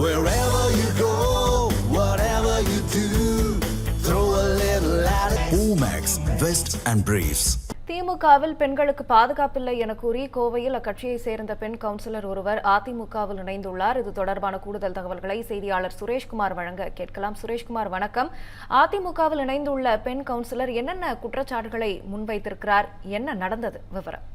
Wherever you go, whatever you do, throw a little at it. Omax, Vest and Briefs. திமுகவில் பெண்களுக்கு பாதுகாப்பில்லை என கூறி கோவையில் அக்கட்சியை சேர்ந்த பெண் கவுன்சிலர் ஒருவர் அதிமுகவில் இணைந்துள்ளார். இது தொடர்பான கூடுதல் தகவல்களை செய்தியாளர் சுரேஷ்குமார் வழங்க கேட்கலாம். சுரேஷ்குமார், வணக்கம். அதிமுகவில் இணைந்துள்ள பெண் கவுன்சிலர் என்னென்ன குற்றச்சாட்டுகளை முன்வைத்திருக்கிறார்? என்ன நடந்தது? விவரம்.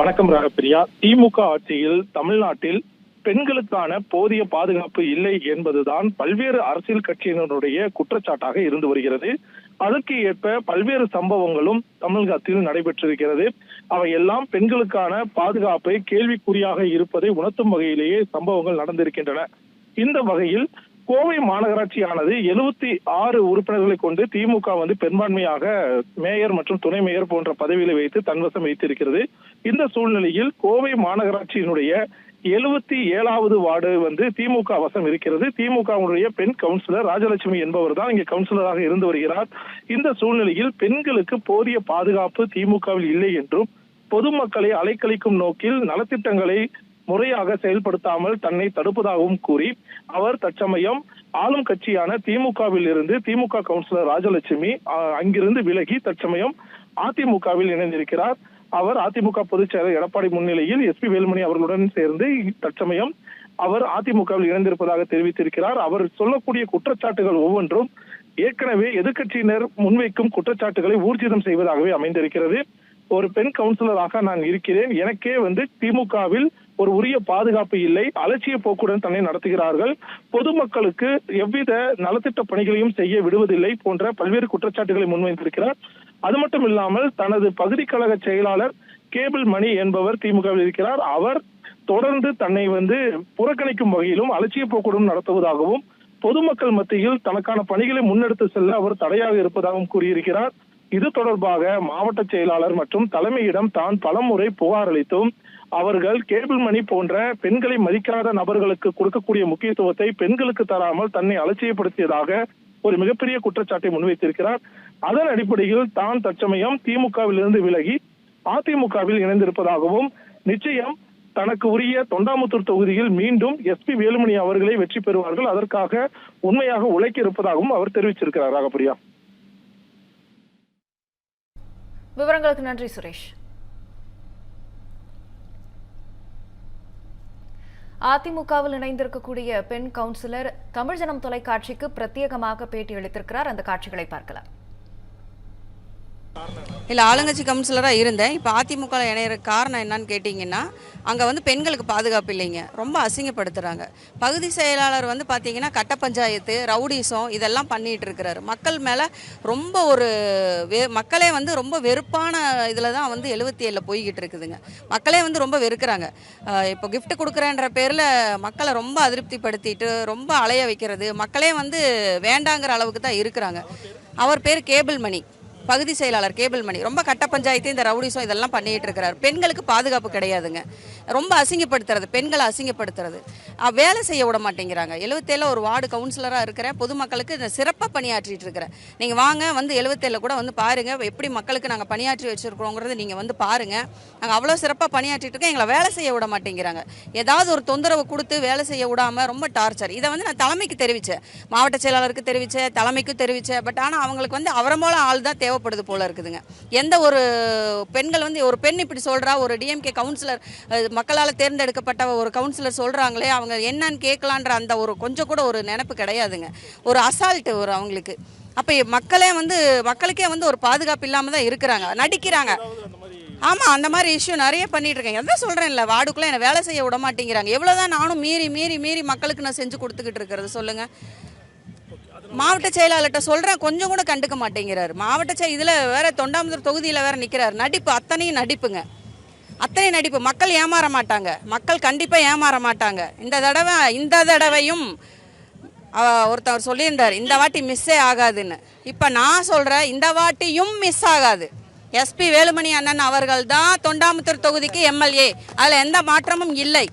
வணக்கம் ராகப்பிரியா. திமுக ஆட்சியில் தமிழ்நாட்டில் பெண்களுக்கான போதிய பாதுகாப்பு இல்லை என்பதுதான் பல்வேறு அரசியல் கட்சியினருடைய குற்றச்சாட்டாக இருந்து வருகிறது. அதற்கு ஏற்ப பல்வேறு சம்பவங்களும் தமிழகத்தில் நடைபெற்றிருக்கிறது. அவையெல்லாம் பெண்களுக்கான பாதுகாப்பை கேள்விக்குறியாக இருப்பதை உணர்த்தும் வகையிலேயே சம்பவங்கள் நடந்திருக்கின்றன. இந்த வகையில் கோவை மாநகராட்சியானது 76 உறுப்பினர்களை கொண்டு திமுக பெரும்பான்மையாக மேயர் மற்றும் துணை மேயர் போன்ற பதவிகளை வைத்து தன்வசம் வைத்திருக்கிறது. இந்த சூழ்நிலையில் கோவை மாநகராட்சியினுடைய 77வது வார்டு திமுக வசம் இருக்கிறது. திமுகவுடைய பெண் கவுன்சிலர் ராஜலட்சுமி என்பவர் தான் இங்கே கவுன்சிலராக இருந்து வருகிறார். இந்த சூழ்நிலையில் பெண்களுக்கு போதிய பாதுகாப்பு திமுகவில் இல்லை என்றும் பொதுமக்களை அலைக்கழிக்கும் நோக்கில் நலத்திட்டங்களை முறையாக செயல்படுத்தாமல் தன்னை தடுப்பதாகவும் கூறி அவர் தற்சமயம் ஆளும் கட்சியான திமுகவில் இருந்து திமுக கவுன்சிலர் ராஜலட்சுமி அங்கிருந்து விலகி தற்சமயம் அதிமுகவில் இணைந்திருக்கிறார். அவர் அதிமுக பொதுச் செயலர் எடப்பாடி முன்னிலையில் எஸ்பி வேலுமணி அவர்களுடன் சேர்ந்து தற்சமயம் அவர் அதிமுகவில் இணைந்திருப்பதாக தெரிவித்திருக்கிறார். அவர் சொல்லக்கூடிய குற்றச்சாட்டுகள் ஒவ்வொன்றும் ஏற்கனவே எதிர்க்கட்சியினர் முன்வைக்கும் குற்றச்சாட்டுகளை ஊர்ஜிதம் செய்வதாகவே அமைந்திருக்கிறது. ஒரு பெண் கவுன்சிலராக நான் இருக்கிறேன், எனக்கே திமுகவில் ஒரு உரிய பாதுகாப்பு இல்லை, அலட்சிய போக்குடன் தன்னை நடத்துகிறார்கள், பொதுமக்களுக்கு எவ்வித நலத்திட்ட பணிகளையும் செய்ய விடுவதில்லை போன்ற பல்வேறு குற்றச்சாட்டுகளை முன்வைத்திருக்கிறார். அது மட்டும் இல்லாமல் தனது பகுதி கழக செயலாளர் கேபிள் மணி என்பவர் திமுகவில் இருக்கிறார். அவர் தொடர்ந்து தன்னை புறக்கணிக்கும் வகையிலும் அலட்சிய போக்குடன் நடத்துவதாகவும் பொதுமக்கள் மத்தியில் தனக்கான பணிகளை முன்னெடுத்து செல்ல அவர் தடையாக இருப்பதாகவும் கூறியிருக்கிறார். இது தொடர்பாக மாவட்ட செயலாளர் மற்றும் தலைமையிடம் தான் பலமுறை புகார் அளித்தும் அவர்கள் கேபிள் மணி போன்ற பெண்களை மதிக்காத நபர்களுக்கு கொடுக்கக்கூடிய முக்கியத்துவத்தை பெண்களுக்கு தராமல் தன்னை அலட்சியப்படுத்தியதாக ஒரு மிகப்பெரிய குற்றச்சாட்டை முன்வைத்திருக்கிறார். அதன் அடிப்படையில் தான் தற்சமயம் திமுகவில் இருந்து விலகி அதிமுகவில் இணைந்திருப்பதாகவும் நிச்சயம் தனக்கு உரிய தொண்டாமுத்தூர் தொகுதியில் மீண்டும் எஸ்பி வேலுமணி அவர்களை வெற்றி பெறுவார்கள், அதற்காக உண்மையாக உழைக்க இருப்பதாகவும் அவர் தெரிவிச்சிருக்கிறார். ராகப்பிரியா, விவரங்களுக்கு நன்றி சுரேஷ். அதிமுகவில் இணைந்திருக்கக்கூடிய பெண் கவுன்சிலர் தமிழ் ஜனம் தொலைக்காட்சிக்கு பிரத்யேகமாக பேட்டி அளித்திருக்கிறார். அந்த காட்சிகளை பார்க்கலாம். இல்லை, ஆளுங்கட்சி கவுன்சிலராக இருந்தேன். இப்போ அதிமுக இணையிற காரணம் என்னன்னு கேட்டிங்கன்னா, அங்கே பெண்களுக்கு பாதுகாப்பு இல்லைங்க, ரொம்ப அசிங்கப்படுத்துகிறாங்க. பகுதி செயலாளர் பார்த்தீங்கன்னா கட்ட பஞ்சாயத்து, ரவுடிசம் இதெல்லாம் பண்ணிகிட்டு இருக்கிறாரு. மக்கள் மேலே ரொம்ப மக்களே ரொம்ப வெறுப்பான இதில் தான் 77 போய்கிட்டு இருக்குதுங்க. மக்களே ரொம்ப வெறுக்கிறாங்க. இப்போ கிஃப்ட் கொடுக்குறேன்ற பேரில் மக்களை ரொம்ப அதிருப்திப்படுத்திட்டு ரொம்ப அலைய வைக்கிறது, மக்களே வேண்டாங்கிற அளவுக்கு தான் இருக்கிறாங்க. அவர் பேர் கேபிள் மணி, பகுதி செயலாளர் கேபிள் மணி. ரொம்ப கட்ட பஞ்சாயத்து, இந்த ரவுடிசம் இதெல்லாம் பண்ணிட்டு இருக்கிறார். பெண்களுக்கு பாதுகாப்பு கிடையாதுங்க, ரொம்ப அசிங்கப்படுத்துறது, பெண்களை அசிங்கப்படுத்துறது, வேலை செய்ய விட மாட்டேங்கிறாங்க. 77 ஒரு வார்டு கவுன்சிலராக இருக்கிறேன், பொதுமக்களுக்கு சிறப்பாக பணியாற்றிட்டு இருக்கிறேன். நீங்கள் வாங்க 77 கூட பாருங்கள் எப்படி மக்களுக்கு நாங்கள் பணியாற்றி வச்சுருக்கிறோங்கிறத நீங்கள் பாருங்கள். நாங்கள் அவ்வளோ சிறப்பாக பணியாற்றிட்டு இருக்கோம், எங்களை வேலை செய்ய விட மாட்டேங்கிறாங்க. ஏதாவது ஒரு தொந்தரவு கொடுத்து வேலை செய்ய விடாமல் ரொம்ப டார்ச்சர். இதை நான் தலைமைக்கு தெரிவித்தேன், மாவட்ட செயலாளருக்கு தெரிவித்தேன், தலைமைக்கும் தெரிவித்தேன். பட் ஆனால் அவங்களுக்கு அவரை மூல ஆள் தான் தேவைப்படுது போல இருக்குதுங்க. எந்த ஒரு பெண்கள் ஒரு பெண் இப்படி சொல்கிறா, ஒரு டிஎம்கே கவுன்சிலர் மக்களால் தேர்ந்தெடுக்கப்பட்ட ஒரு கவுன்சிலர் சொல்கிறாங்களே, அவங்க என்னன்னு கேட்கலான்ற அந்த ஒரு கொஞ்சம் கூட ஒரு நினைப்பு கிடையாதுங்க. ஒரு அசால்ட்டு அவங்களுக்கு. அப்போ மக்களுக்கே ஒரு பாதுகாப்பு இல்லாமல் தான் இருக்கிறாங்க, நடிக்கிறாங்க. ஆமாம், அந்த மாதிரி இஷ்யூ நிறைய பண்ணிட்டு இருக்கேன். எதாவது சொல்கிறேன்ல, வார்டுக்குள்ளே என்னை வேலை செய்ய விட மாட்டேங்கிறாங்க. எவ்வளோதான் நானும் மீறி மீறி மீறி மக்களுக்கு நான் செஞ்சு கொடுத்துக்கிட்டு இருக்கிறது சொல்லுங்கள். மாவட்ட செயலாளர்கிட்ட சொல்கிறேன், கொஞ்சம் கூட கண்டுக்க மாட்டேங்கிறார். மாவட்ட இதில் வேறு தொண்டாமுத்தூர் தொகுதியில் வேறு நிற்கிறார். நடிப்பு, அத்தனையும் நடிப்புங்க, அத்தனை நடிப்பு. மக்கள் ஏமாற மாட்டாங்க, மக்கள் கண்டிப்பாக ஏமாற மாட்டாங்க. இந்த தடவையும் ஒருத்தவர் சொல்லியிருந்தார், இந்த வாட்டி மிஸ்ஸே ஆகாதுன்னு. இப்போ நான் சொல்கிறேன், இந்த வாட்டியும் மிஸ் ஆகாது. எஸ்பி வேலுமணி அண்ணன் அவர்கள் தான் தொண்டாமுத்தூர் தொகுதிக்கு எம்எல்ஏ, அதில் எந்த மாற்றமும் இல்லை.